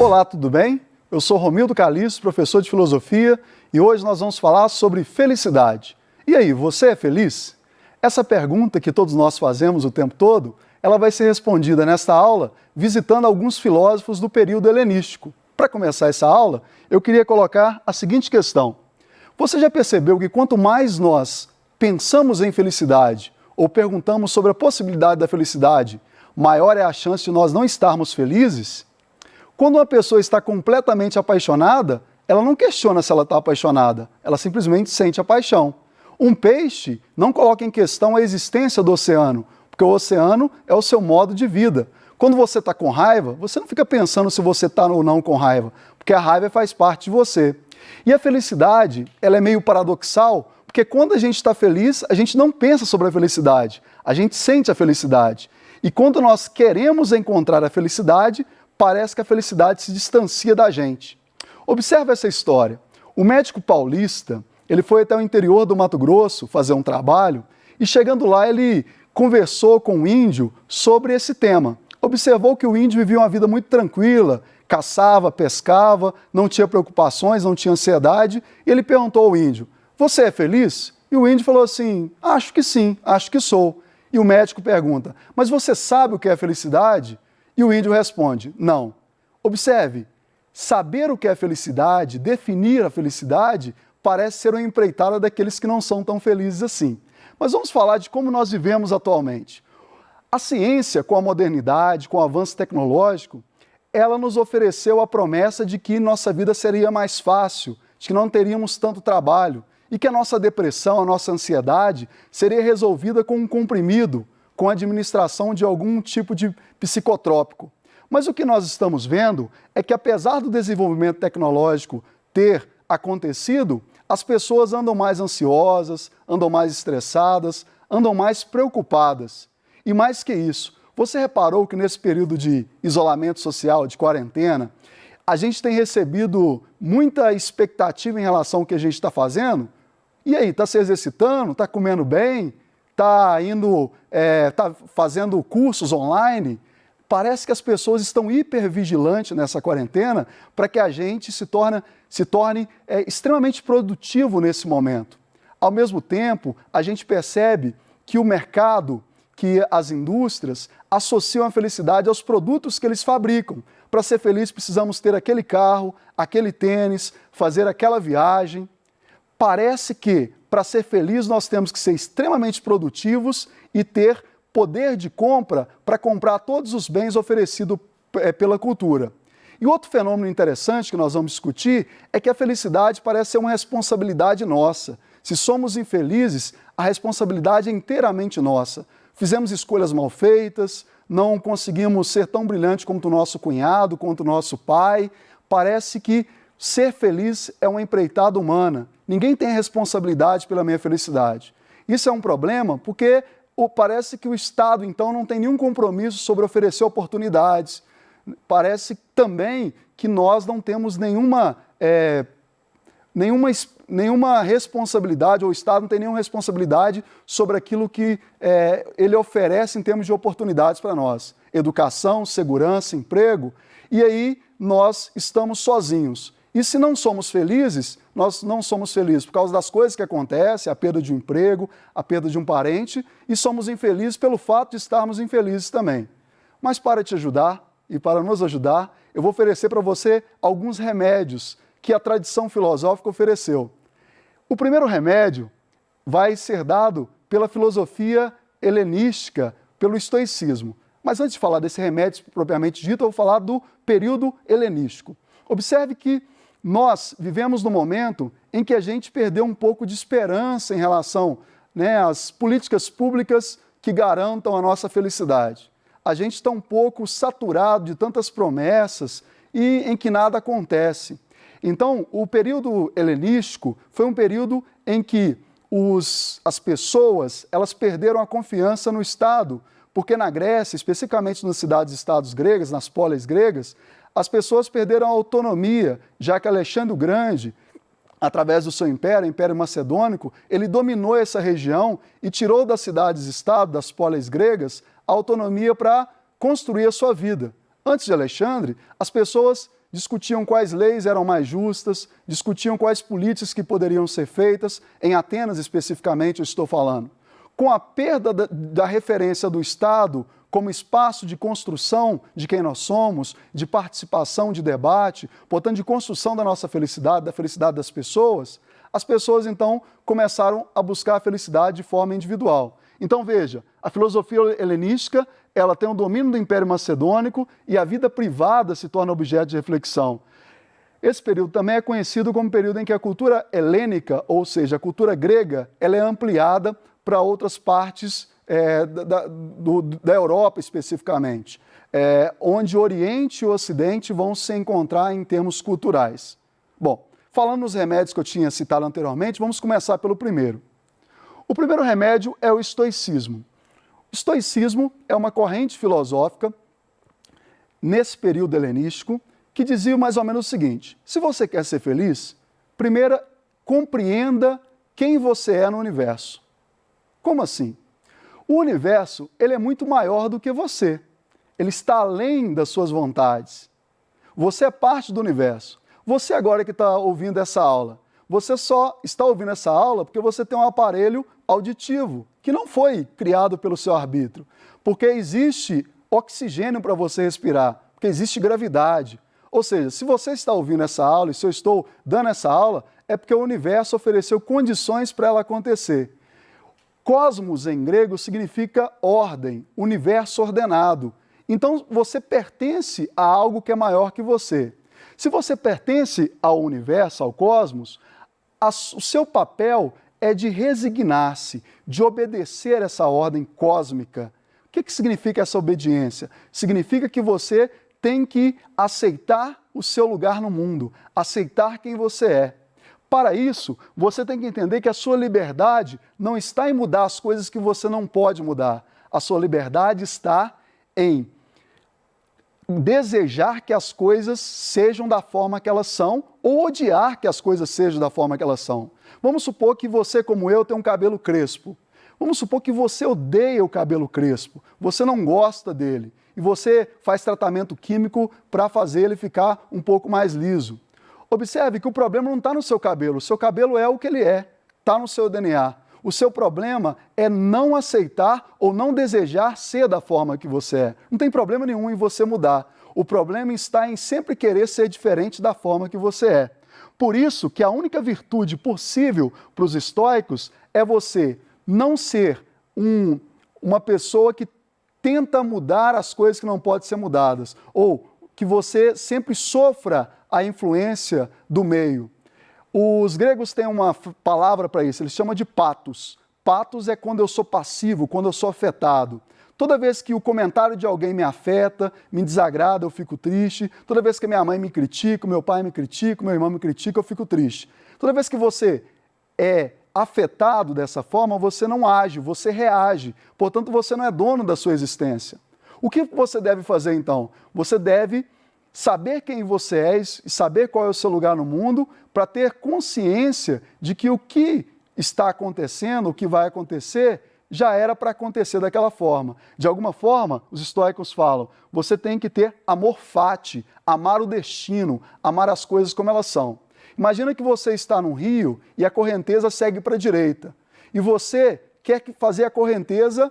Olá, tudo bem? Eu sou Romildo Calixto, professor de filosofia, e hoje nós vamos falar sobre felicidade. E aí, você é feliz? Essa pergunta que todos nós fazemos o tempo todo, ela vai ser respondida nesta aula visitando alguns filósofos do período helenístico. Para começar essa aula, eu queria colocar a seguinte questão. Você já percebeu que quanto mais nós pensamos em felicidade ou perguntamos sobre a possibilidade da felicidade, maior é a chance de nós não estarmos felizes? Quando uma pessoa está completamente apaixonada, ela não questiona se ela está apaixonada, ela simplesmente sente a paixão. Um peixe não coloca em questão a existência do oceano, porque o oceano é o seu modo de vida. Quando você está com raiva, você não fica pensando se você está ou não com raiva, porque a raiva faz parte de você. E a felicidade, ela é meio paradoxal, porque quando a gente está feliz, a gente não pensa sobre a felicidade, a gente sente a felicidade. E quando nós queremos encontrar a felicidade, parece que a felicidade se distancia da gente. Observe essa história. O médico paulista, ele foi até o interior do Mato Grosso fazer um trabalho e chegando lá ele conversou com o índio sobre esse tema. Observou que o índio vivia uma vida muito tranquila, caçava, pescava, não tinha preocupações, não tinha ansiedade. E ele perguntou ao índio, você é feliz? E o índio falou assim, acho que sim, acho que sou. E o médico pergunta, mas você sabe o que é felicidade? E o índio responde, não. Observe, saber o que é felicidade, definir a felicidade, parece ser uma empreitada daqueles que não são tão felizes assim. Mas vamos falar de como nós vivemos atualmente. A ciência, com a modernidade, com o avanço tecnológico, ela nos ofereceu a promessa de que nossa vida seria mais fácil, de que não teríamos tanto trabalho e que a nossa depressão, a nossa ansiedade seria resolvida com um comprimido, com a administração de algum tipo de psicotrópico. Mas o que nós estamos vendo é que, apesar do desenvolvimento tecnológico ter acontecido, as pessoas andam mais ansiosas, andam mais estressadas, andam mais preocupadas. E mais que isso, você reparou que nesse período de isolamento social, de quarentena, a gente tem recebido muita expectativa em relação ao que a gente está fazendo? E aí, está se exercitando? Está comendo bem? Está fazendo cursos online? Parece que as pessoas estão hipervigilantes nessa quarentena para que a gente se torne extremamente produtivo nesse momento. Ao mesmo tempo, a gente percebe que o mercado, que as indústrias associam a felicidade aos produtos que eles fabricam. Para ser feliz precisamos ter aquele carro, aquele tênis, fazer aquela viagem. Parece que para ser feliz nós temos que ser extremamente produtivos e ter poder de compra para comprar todos os bens oferecidos pela cultura. E outro fenômeno interessante que nós vamos discutir é que a felicidade parece ser uma responsabilidade nossa. Se somos infelizes, a responsabilidade é inteiramente nossa. Fizemos escolhas mal feitas, não conseguimos ser tão brilhantes quanto o nosso cunhado, quanto o nosso pai. Parece que ser feliz é uma empreitada humana. Ninguém tem responsabilidade pela minha felicidade. Isso é um problema porque parece que o Estado, então, não tem nenhum compromisso sobre oferecer oportunidades. Parece também que nós não temos nenhuma responsabilidade, ou o Estado não tem nenhuma responsabilidade sobre aquilo que ele oferece em termos de oportunidades para nós. Educação, segurança, emprego. E aí nós estamos sozinhos. E se não somos felizes, nós não somos felizes por causa das coisas que acontecem, a perda de um emprego, a perda de um parente, e somos infelizes pelo fato de estarmos infelizes também. Mas para te ajudar e para nos ajudar, eu vou oferecer para você alguns remédios que a tradição filosófica ofereceu. O primeiro remédio vai ser dado pela filosofia helenística, pelo estoicismo. Mas antes de falar desse remédio propriamente dito, eu vou falar do período helenístico. Observe que nós vivemos num momento em que a gente perdeu um pouco de esperança em relação às políticas públicas que garantam a nossa felicidade. A gente está um pouco saturado de tantas promessas e em que nada acontece. Então, o período helenístico foi um período em que as pessoas elas perderam a confiança no Estado, porque na Grécia, especificamente nas cidades-estados gregas, nas polis gregas, as pessoas perderam a autonomia, já que Alexandre o Grande, através do seu império, o Império Macedônico, ele dominou essa região e tirou das cidades-estado, das polis gregas, a autonomia para construir a sua vida. Antes de Alexandre, as pessoas discutiam quais leis eram mais justas, discutiam quais políticas que poderiam ser feitas, em Atenas especificamente eu estou falando. Com a perda da referência do Estado como espaço de construção de quem nós somos, de participação, de debate, portanto de construção da nossa felicidade, da felicidade das pessoas, as pessoas então começaram a buscar a felicidade de forma individual. Então veja, a filosofia helenística, ela tem o domínio do Império Macedônico e a vida privada se torna objeto de reflexão. Esse período também é conhecido como período em que a cultura helênica, ou seja, a cultura grega, ela é ampliada para outras partes da Europa especificamente, onde o Oriente e o Ocidente vão se encontrar em termos culturais. Bom, falando nos remédios que eu tinha citado anteriormente, vamos começar pelo primeiro. O primeiro remédio é o estoicismo. O estoicismo é uma corrente filosófica, nesse período helenístico, que dizia mais ou menos o seguinte: se você quer ser feliz, primeiro compreenda quem você é no universo. Como assim? O universo, ele é muito maior do que você. Ele está além das suas vontades. Você é parte do universo. Você agora que está ouvindo essa aula, você só está ouvindo essa aula porque você tem um aparelho auditivo, que não foi criado pelo seu arbítrio, porque existe oxigênio para você respirar, porque existe gravidade. Ou seja, se você está ouvindo essa aula, e se eu estou dando essa aula, é porque o universo ofereceu condições para ela acontecer. Cosmos, em grego, significa ordem, universo ordenado. Então, você pertence a algo que é maior que você. Se você pertence ao universo, ao cosmos, o seu papel é de resignar-se, de obedecer essa ordem cósmica. O que significa essa obediência? Significa que você tem que aceitar o seu lugar no mundo, aceitar quem você é. Para isso, você tem que entender que a sua liberdade não está em mudar as coisas que você não pode mudar. A sua liberdade está em desejar que as coisas sejam da forma que elas são ou odiar que as coisas sejam da forma que elas são. Vamos supor que você, como eu, tem um cabelo crespo. Vamos supor que você odeia o cabelo crespo, você não gosta dele e você faz tratamento químico para fazer ele ficar um pouco mais liso. Observe que o problema não está no seu cabelo. O seu cabelo é o que ele é, está no seu DNA. O seu problema é não aceitar ou não desejar ser da forma que você é. Não tem problema nenhum em você mudar. O problema está em sempre querer ser diferente da forma que você é. Por isso que a única virtude possível para os estoicos é você não ser uma pessoa que tenta mudar as coisas que não podem ser mudadas, ou que você sempre sofra a influência do meio. Os gregos têm uma palavra para isso, eles chamam de patos. Patos é quando eu sou passivo, quando eu sou afetado. Toda vez que o comentário de alguém me afeta, me desagrada, eu fico triste. Toda vez que minha mãe me critica, meu pai me critica, meu irmão me critica, eu fico triste. Toda vez que você é afetado dessa forma, você não age, você reage. Portanto, você não é dono da sua existência. O que você deve fazer então? Você deve saber quem você é e saber qual é o seu lugar no mundo para ter consciência de que o que está acontecendo, o que vai acontecer, já era para acontecer daquela forma. De alguma forma, os estoicos falam, você tem que ter amor fati, amar o destino, amar as coisas como elas são. Imagina que você está num rio e a correnteza segue para a direita. E você quer fazer a correnteza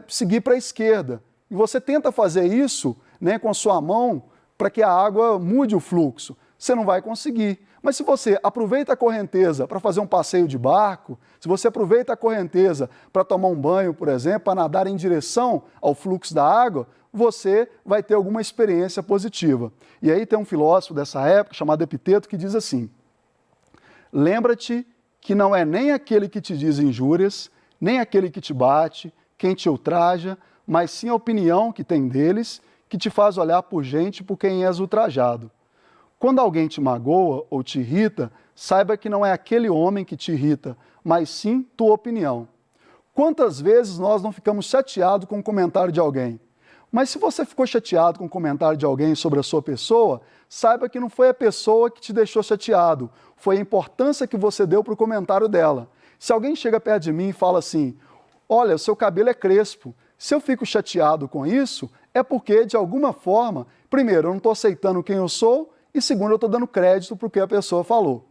seguir para a esquerda. E você tenta fazer isso com a sua mão para que a água mude o fluxo. Você não vai conseguir. Mas se você aproveita a correnteza para fazer um passeio de barco, se você aproveita a correnteza para tomar um banho, por exemplo, para nadar em direção ao fluxo da água, você vai ter alguma experiência positiva. E aí tem um filósofo dessa época, chamado Epiteto, que diz assim: lembra-te que não é nem aquele que te diz injúrias, nem aquele que te bate, quem te ultraja, mas sim a opinião que tem deles, que te faz olhar por gente por quem és ultrajado. Quando alguém te magoa ou te irrita, saiba que não é aquele homem que te irrita, mas sim tua opinião. Quantas vezes nós não ficamos chateados com o comentário de alguém? Mas se você ficou chateado com o comentário de alguém sobre a sua pessoa, saiba que não foi a pessoa que te deixou chateado, foi a importância que você deu para o comentário dela. Se alguém chega perto de mim e fala assim, olha, o seu cabelo é crespo, se eu fico chateado com isso, é porque, de alguma forma, primeiro, eu não estou aceitando quem eu sou, e segundo, eu estou dando crédito para o que a pessoa falou.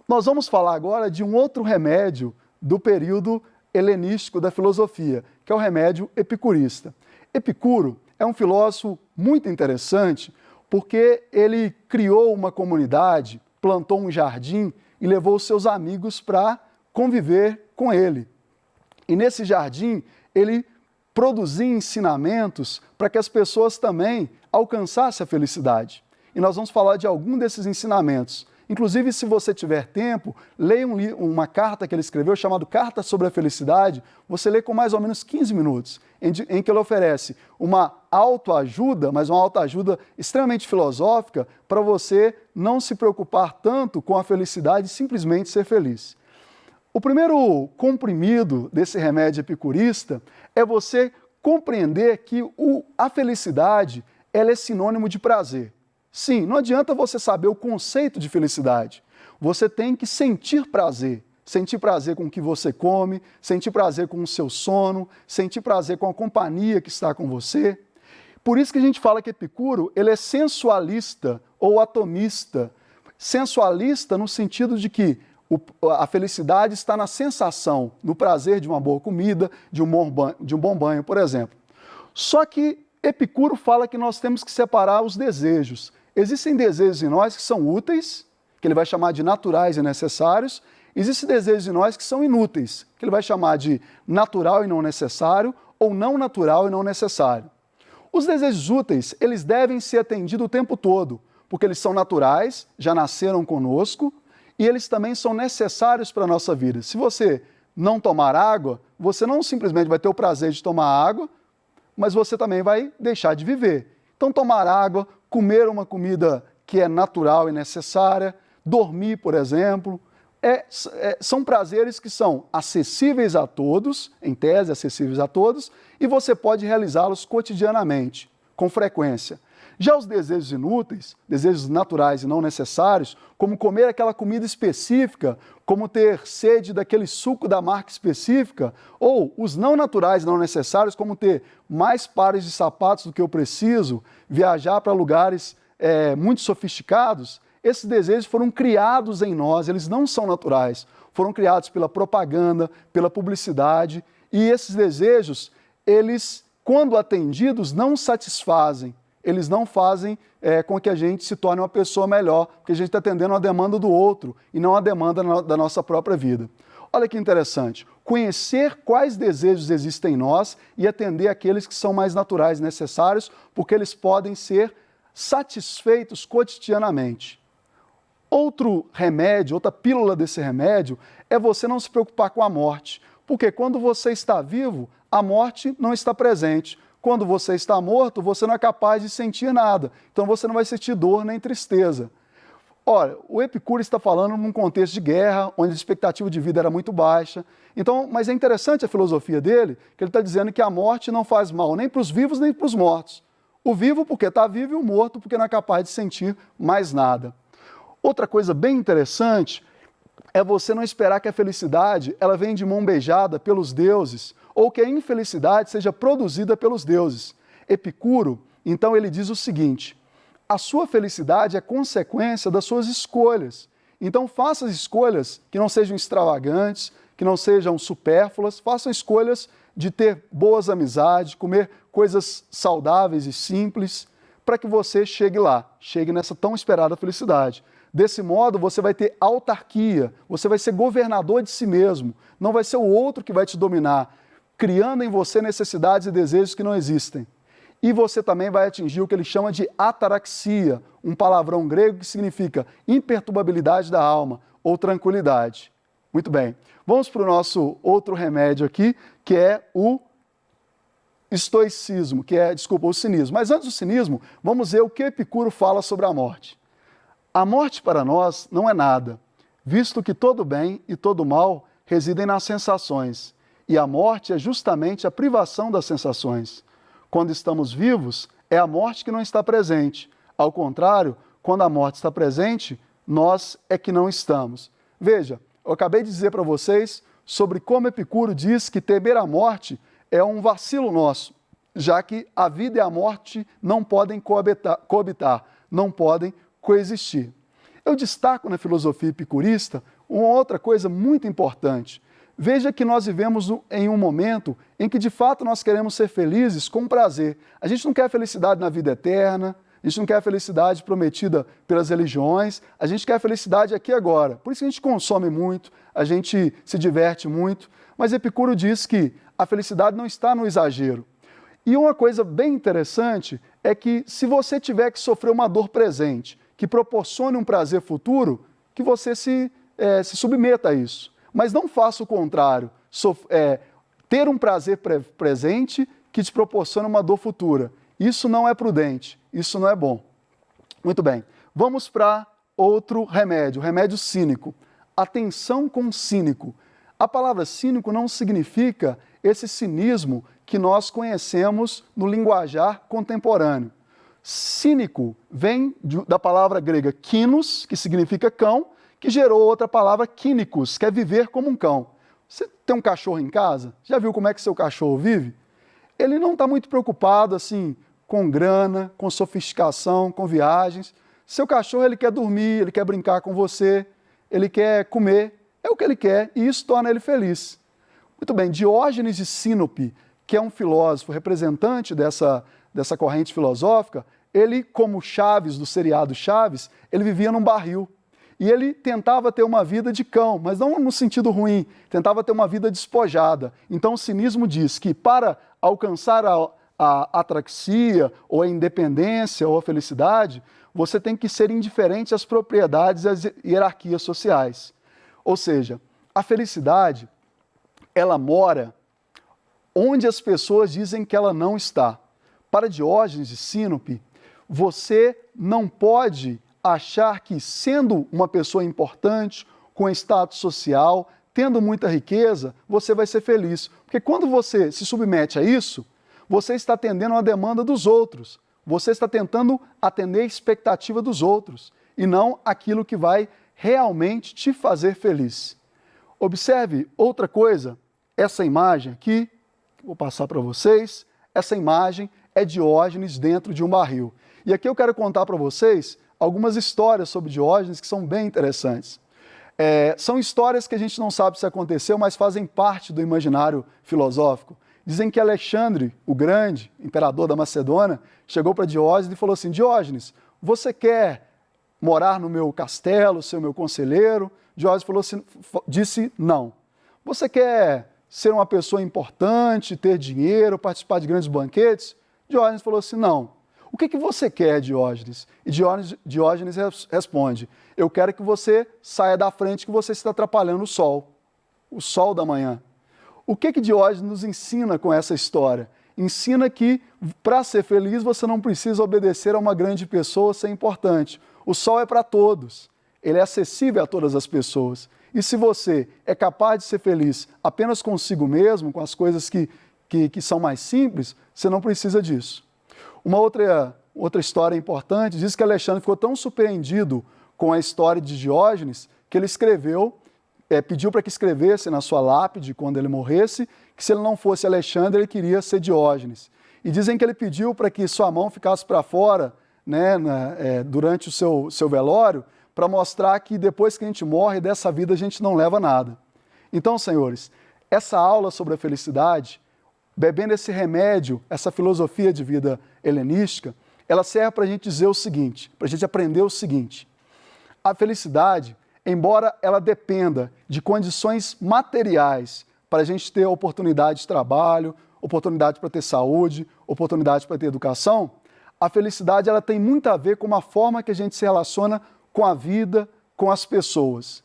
Nós vamos falar agora de um outro remédio do período helenístico da filosofia, que é o remédio epicurista. Epicuro é um filósofo muito interessante porque ele criou uma comunidade, plantou um jardim e levou seus amigos para conviver com ele. E nesse jardim ele produzia ensinamentos para que as pessoas também alcançassem a felicidade. E nós vamos falar de algum desses ensinamentos. Inclusive, se você tiver tempo, leia uma carta que ele escreveu, chamada Carta sobre a Felicidade. Você lê com mais ou menos 15 minutos, em que ele oferece uma autoajuda, mas uma autoajuda extremamente filosófica, para você não se preocupar tanto com a felicidade e simplesmente ser feliz. O primeiro comprimido desse remédio epicurista é você compreender que a felicidade ela é sinônimo de prazer. Sim, não adianta você saber o conceito de felicidade. Você tem que sentir prazer. Sentir prazer com o que você come, sentir prazer com o seu sono, sentir prazer com a companhia que está com você. Por isso que a gente fala que Epicuro ele é sensualista ou atomista. Sensualista no sentido de que a felicidade está na sensação, no prazer de uma boa comida, de um bom banho, por exemplo. Só que Epicuro fala que nós temos que separar os desejos. Existem desejos em nós que são úteis, que ele vai chamar de naturais e necessários. Existem desejos em nós que são inúteis, que ele vai chamar de natural e não necessário, ou não natural e não necessário. Os desejos úteis, eles devem ser atendidos o tempo todo, porque eles são naturais, já nasceram conosco, e eles também são necessários para a nossa vida. Se você não tomar água, você não simplesmente vai ter o prazer de tomar água, mas você também vai deixar de viver. Então, tomar água, comer uma comida que é natural e necessária, dormir, por exemplo, são prazeres que são acessíveis a todos, em tese acessíveis a todos, e você pode realizá-los cotidianamente, com frequência. Já os desejos inúteis, desejos naturais e não necessários, como comer aquela comida específica, como ter sede daquele suco da marca específica, ou os não naturais e não necessários, como ter mais pares de sapatos do que eu preciso, viajar para lugares muito sofisticados, esses desejos foram criados em nós, eles não são naturais, foram criados pela propaganda, pela publicidade, e esses desejos, eles, quando atendidos, não satisfazem. Eles não fazem com que a gente se torne uma pessoa melhor, porque a gente está atendendo a demanda do outro e não a demanda da nossa própria vida. Olha que interessante, conhecer quais desejos existem em nós e atender aqueles que são mais naturais e necessários, porque eles podem ser satisfeitos cotidianamente. Outro remédio, outra pílula desse remédio, é você não se preocupar com a morte, porque quando você está vivo, a morte não está presente. Quando você está morto, você não é capaz de sentir nada. Então você não vai sentir dor nem tristeza. Olha, o Epicuro está falando num contexto de guerra, onde a expectativa de vida era muito baixa. Então, mas é interessante a filosofia dele, que ele está dizendo que a morte não faz mal nem para os vivos nem para os mortos. O vivo porque está vivo e o morto porque não é capaz de sentir mais nada. Outra coisa bem interessante é você não esperar que a felicidade ela venha de mão beijada pelos deuses, ou que a infelicidade seja produzida pelos deuses. Epicuro, então, ele diz o seguinte: a sua felicidade é consequência das suas escolhas. Então, faça as escolhas que não sejam extravagantes, que não sejam supérfluas, façam escolhas de ter boas amizades, comer coisas saudáveis e simples, para que você chegue lá, chegue nessa tão esperada felicidade. Desse modo, você vai ter autarquia, você vai ser governador de si mesmo, não vai ser o outro que vai te dominar, criando em você necessidades e desejos que não existem. E você também vai atingir o que ele chama de ataraxia, um palavrão grego que significa imperturbabilidade da alma ou tranquilidade. Muito bem, vamos para o nosso outro remédio aqui, que é o estoicismo, o cinismo. Mas antes do cinismo, vamos ver o que Epicuro fala sobre a morte. A morte para nós não é nada, visto que todo bem e todo mal residem nas sensações, e a morte é justamente a privação das sensações. Quando estamos vivos, é a morte que não está presente. Ao contrário, quando a morte está presente, nós é que não estamos. Veja, eu acabei de dizer para vocês sobre como Epicuro diz que temer a morte é um vacilo nosso, já que a vida e a morte não podem coabitar. não podem coexistir. Eu destaco na filosofia epicurista uma outra coisa muito importante. Veja que nós vivemos em um momento em que, de fato, nós queremos ser felizes com prazer. A gente não quer felicidade na vida eterna, a gente não quer a felicidade prometida pelas religiões, a gente quer a felicidade aqui e agora. Por isso que a gente consome muito, a gente se diverte muito, mas Epicuro diz que a felicidade não está no exagero. E uma coisa bem interessante é que se você tiver que sofrer uma dor presente, que proporcione um prazer futuro, que você se submeta a isso. Mas não faça o contrário, ter um prazer presente que te proporciona uma dor futura. Isso não é prudente, isso não é bom. Muito bem, vamos para outro remédio, o remédio cínico. Atenção com o cínico. A palavra cínico não significa esse cinismo que nós conhecemos no linguajar contemporâneo. Cínico vem da palavra grega kinos, que significa cão, que gerou outra palavra kínicos, que é viver como um cão. Você tem um cachorro em casa? Já viu como é que seu cachorro vive? Ele não está muito preocupado assim com grana, com sofisticação, com viagens. Seu cachorro ele quer dormir, ele quer brincar com você, ele quer comer, é o que ele quer e isso torna ele feliz. Muito bem, Diógenes de Sinope, que é um filósofo representante dessa corrente filosófica, ele, como Chaves, do seriado Chaves, ele vivia num barril. E ele tentava ter uma vida de cão, mas não no sentido ruim, tentava ter uma vida despojada. Então o cinismo diz que para alcançar a atraxia, ou a independência, ou a felicidade, você tem que ser indiferente às propriedades e às hierarquias sociais. Ou seja, a felicidade, ela mora onde as pessoas dizem que ela não está. Para Diógenes de Sinope, você não pode achar que, sendo uma pessoa importante, com status social, tendo muita riqueza, você vai ser feliz. Porque quando você se submete a isso, você está atendendo a demanda dos outros. Você está tentando atender a expectativa dos outros e não aquilo que vai realmente te fazer feliz. Observe outra coisa, essa imagem aqui, vou passar para vocês, essa imagem é Diógenes dentro de um barril. E aqui eu quero contar para vocês algumas histórias sobre Diógenes que são bem interessantes. São histórias que a gente não sabe se aconteceu, mas fazem parte do imaginário filosófico. Dizem que Alexandre, o Grande, imperador da Macedônia, chegou para Diógenes e falou assim: Diógenes, você quer morar no meu castelo, ser o meu conselheiro? Diógenes disse não. Você quer ser uma pessoa importante, ter dinheiro, participar de grandes banquetes? Diógenes falou assim, não. O que você quer, Diógenes? E Diógenes responde, eu quero que você saia da frente, que você está atrapalhando o sol da manhã. O que Diógenes nos ensina com essa história? Ensina que, para ser feliz, você não precisa obedecer a uma grande pessoa, ser importante. O sol é para todos, ele é acessível a todas as pessoas. E se você é capaz de ser feliz apenas consigo mesmo, com as coisas que são mais simples, você não precisa disso. Uma outra história importante diz que Alexandre ficou tão surpreendido com a história de Diógenes que ele pediu para que escrevesse na sua lápide, quando ele morresse, que se ele não fosse Alexandre, ele queria ser Diógenes. E dizem que ele pediu para que sua mão ficasse para fora, né, durante o seu velório, para mostrar que depois que a gente morre dessa vida a gente não leva nada. Então, senhores, essa aula sobre a felicidade, bebendo esse remédio, essa filosofia de vida helenística, ela serve para a gente dizer o seguinte, para a gente aprender o seguinte: a felicidade, embora ela dependa de condições materiais para a gente ter oportunidade de trabalho, oportunidade para ter saúde, oportunidade para ter educação, a felicidade ela tem muito a ver com a forma que a gente se relaciona com a vida, com as pessoas.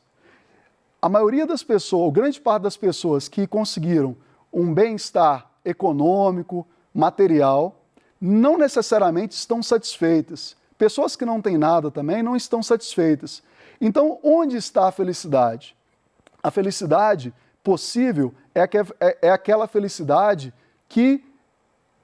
A maioria das pessoas, ou grande parte das pessoas que conseguiram um bem-estar econômico, material, não necessariamente estão satisfeitas. Pessoas que não têm nada também não estão satisfeitas. Então, onde está a felicidade? A felicidade possível é aquela felicidade que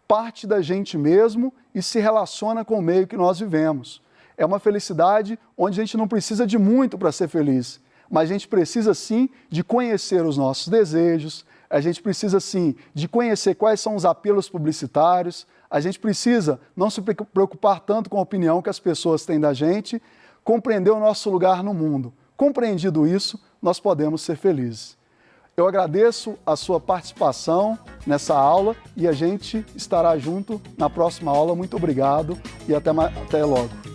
parte da gente mesmo e se relaciona com o meio que nós vivemos. É uma felicidade onde a gente não precisa de muito para ser feliz, mas a gente precisa sim de conhecer os nossos desejos, a gente precisa sim de conhecer quais são os apelos publicitários, A gente precisa não se preocupar tanto com a opinião que as pessoas têm da gente, compreender o nosso lugar no mundo. Compreendido isso, nós podemos ser felizes. Eu agradeço a sua participação nessa aula e a gente estará junto na próxima aula. Muito obrigado e até logo.